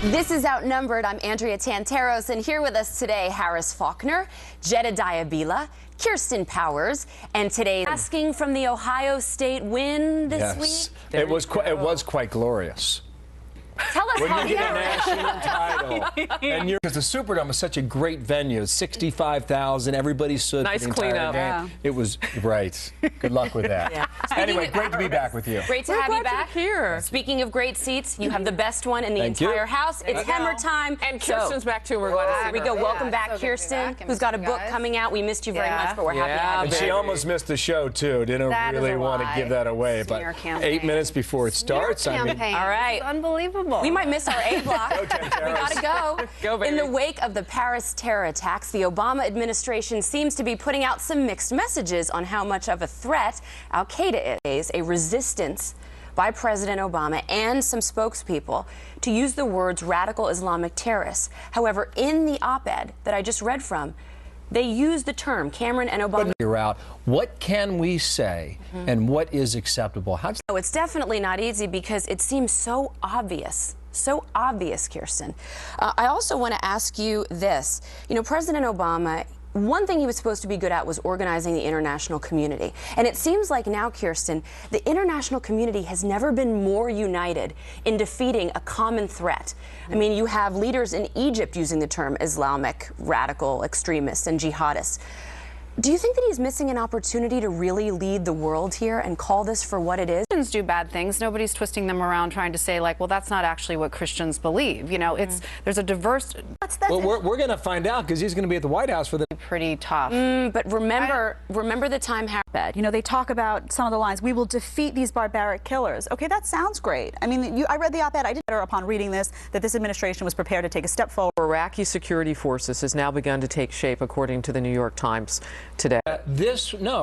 This is Outnumbered. I'm Andrea Tantaros, and here with us today, Harris Faulkner, Jedediah Bila, Kirsten Powers, and today asking from the Ohio State win this week. It was quite glorious. Tell us how you get a national title, and because the Superdome is such a great venue, 65,000, everybody stood. Nice for the entire cleanup. game. Yeah. It was right. Good luck with that. Yeah. Anyway, great to be back with you. Great to have you back here. Speaking of great seats, you have the best one in the entire house. It's Hammer time. And Kirsten's back too. We're glad to see her. Here we go. Welcome back, Kirsten, who's got a book coming out. We missed you very much, but we're happy to have you. And she almost missed the show too. Didn't really want to give that away, but 8 minutes before it starts. I mean, all right, unbelievable. We might miss our A block. We gotta go. Go, baby. In the wake of the Paris terror attacks, the Obama administration seems to be putting out some mixed messages on how much of a threat Al-Qaeda is. A resistance by President Obama and some spokespeople to use the words radical Islamic terrorists. However, in the op-ed that I just read from, they use the term, Cameron and Obama. Figure out what can we say and what is acceptable. Oh, it's definitely not easy because it seems so obvious. So obvious, Kirsten. I also want to ask you this. You know, President Obama, one thing he was supposed to be good at was organizing the international community. And it seems like now, Kirsten, the international community has never been more united in defeating a common threat. I mean, you have leaders in Egypt using the term Islamic radical extremists and jihadists. Do you think that he's missing an opportunity to really lead the world here and call this for what it is? Christians do bad things. Nobody's twisting them around trying to say, like, well, that's not actually what Christians believe. You know, there's a diverse. Well, we're going to find out because he's going to be at the White House for the. Pretty tough. But remember the time. You know, they talk about some of the lines. We will defeat these barbaric killers. Okay, that sounds great. I mean, I read the op-ed. I did better upon reading this that this administration was prepared to take a step forward. Iraqi security forces has now begun to take shape, according to the New York Times today.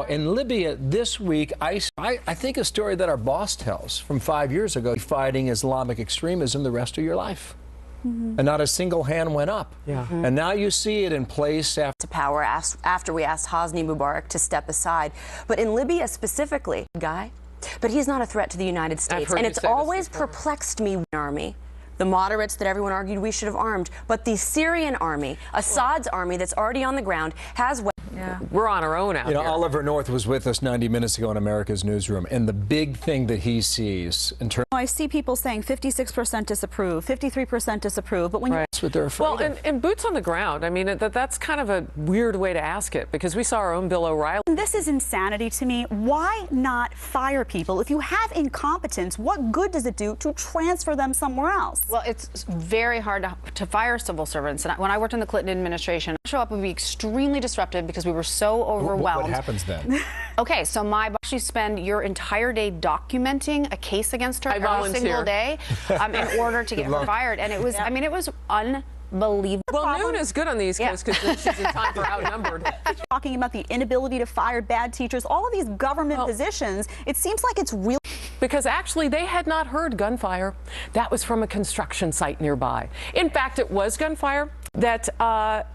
In Libya this week, I think a story that our boss tells from 5 years ago, fighting Islamic extremism the rest of your life. And not a single hand went up. And now you see it in place after Power after we asked Hosni Mubarak to step aside. But in Libya specifically, but he's not a threat to the United States. And it's always perplexed me, army. The moderates that everyone argued we should have armed, but the Syrian army, Assad's army that's already on the ground, has weapons. We're on our own out here. Oliver North was with us 90 minutes ago in America's Newsroom, and the big thing that he sees in terms. I see people saying 56% disapprove, 53% disapprove, but when that's what they're afraid of. And boots on the ground. I mean, that's kind of a weird way to ask it because we saw our own Bill O'Reilly. This is insanity to me. Why not fire people? If you have incompetence, what good does it do to transfer them somewhere else? Well, it's very hard to fire civil servants. And when I worked in the Clinton administration, show up would be extremely disruptive because we were so overwhelmed. What happens then? Okay, so my boss, you spend your entire day documenting a case against her every single day in order to get her fired. And it was, I mean, it was unbelievable. Well, noon is good on the East Coast because she's in time for Outnumbered. Talking about the inability to fire bad teachers, all of these government positions, it seems like it's real. Because actually they had not heard gunfire. That was from a construction site nearby. In fact, it was gunfire that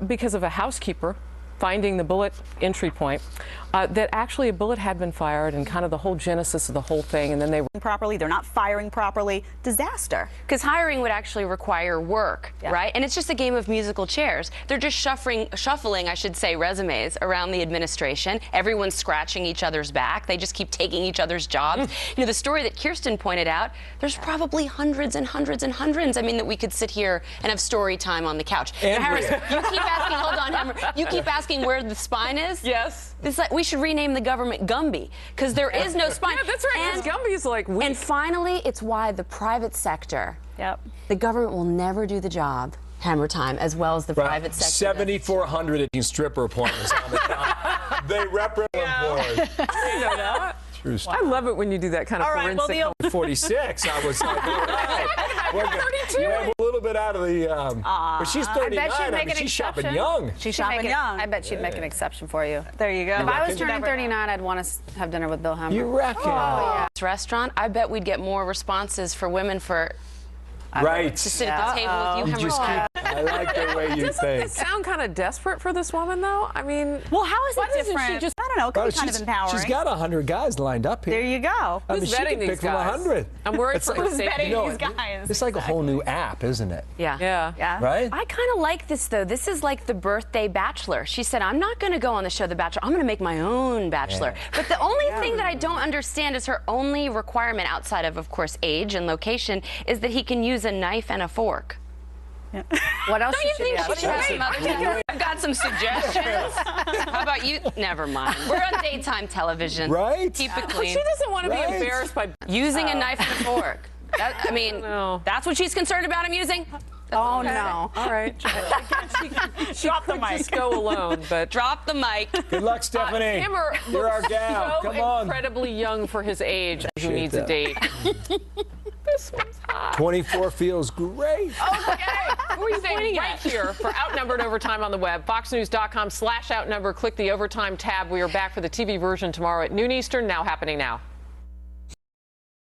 because of a housekeeper finding the bullet entry point, that actually a bullet had been fired and kind of the whole genesis of the whole thing, and then they were properly, they're not firing properly. Disaster. Because hiring would actually require work, right? And it's just a game of musical chairs. They're just shuffling, I should say, resumes around the administration. Everyone's scratching each other's back. They just keep taking each other's jobs. You know, the story that Kirsten pointed out, there's probably hundreds and hundreds and hundreds. I mean, that we could sit here and have story time on the couch. Now, Harris, you keep asking, hold on, Hammer, you keep asking where the spine is? Yes. It's like we should rename the government Gumby because there is no spine. Yeah, that's right. And Gumby's like weak. And finally, it's why the private sector, the government will never do the job, Hammer time, as well as the private sector. 7,400 stripper appointments on the top. They represent board. You know that? I love it when you do that kind of forensic. Well, 46. I was like, all right. 32. A little bit out of the. But she's 39. I bet she'd she's shopping young. She's shopping young. I bet she'd make an exception for you. There you go. If I was turning 39, I'd want to have dinner with Bill Hammer. You reckon? Oh, yeah. This restaurant, I bet we'd get more responses for women to sit at the table with you, Hammer. I like the way you think. Doesn't it sound kind of desperate for this woman, though? I mean, well, how is it different? She just I don't know. It could be kind of empowering. She's got 100 guys lined up here. There you go. I mean, Who's she vetting could these pick from guys? 100. I'm worried It's for like- her safety. These guys. It's like a whole new app, isn't it? Yeah. Yeah. Right? I kind of like this, though. This is like the birthday Bachelor. She said, I'm not going to go on the show The Bachelor. I'm going to make my own Bachelor. But the only thing that I don't understand is her only requirement outside of course, age and location is that he can use a knife and a fork. What else? Don't you think she should have some other stuff? I've got some suggestions. How about you? Never mind. We're on daytime television. Right? Keep it But clean. she doesn't want to be Right. embarrassed by Using a knife and a fork. I mean, No. that's what she's concerned about him using? Oh no. All right. I guess she Drop the could mic. just go alone, but Drop the mic. Good luck, Stephanie. Hammer You're our looks gal. so Come on. incredibly young for his age. Who Appreciate needs that. a date? This one's hot. 24 feels great. Okay, we're staying right here for Outnumbered Overtime on the web. FoxNews.com/outnumbered. Click the Overtime tab. We are back for the TV version tomorrow at noon Eastern. Now happening now.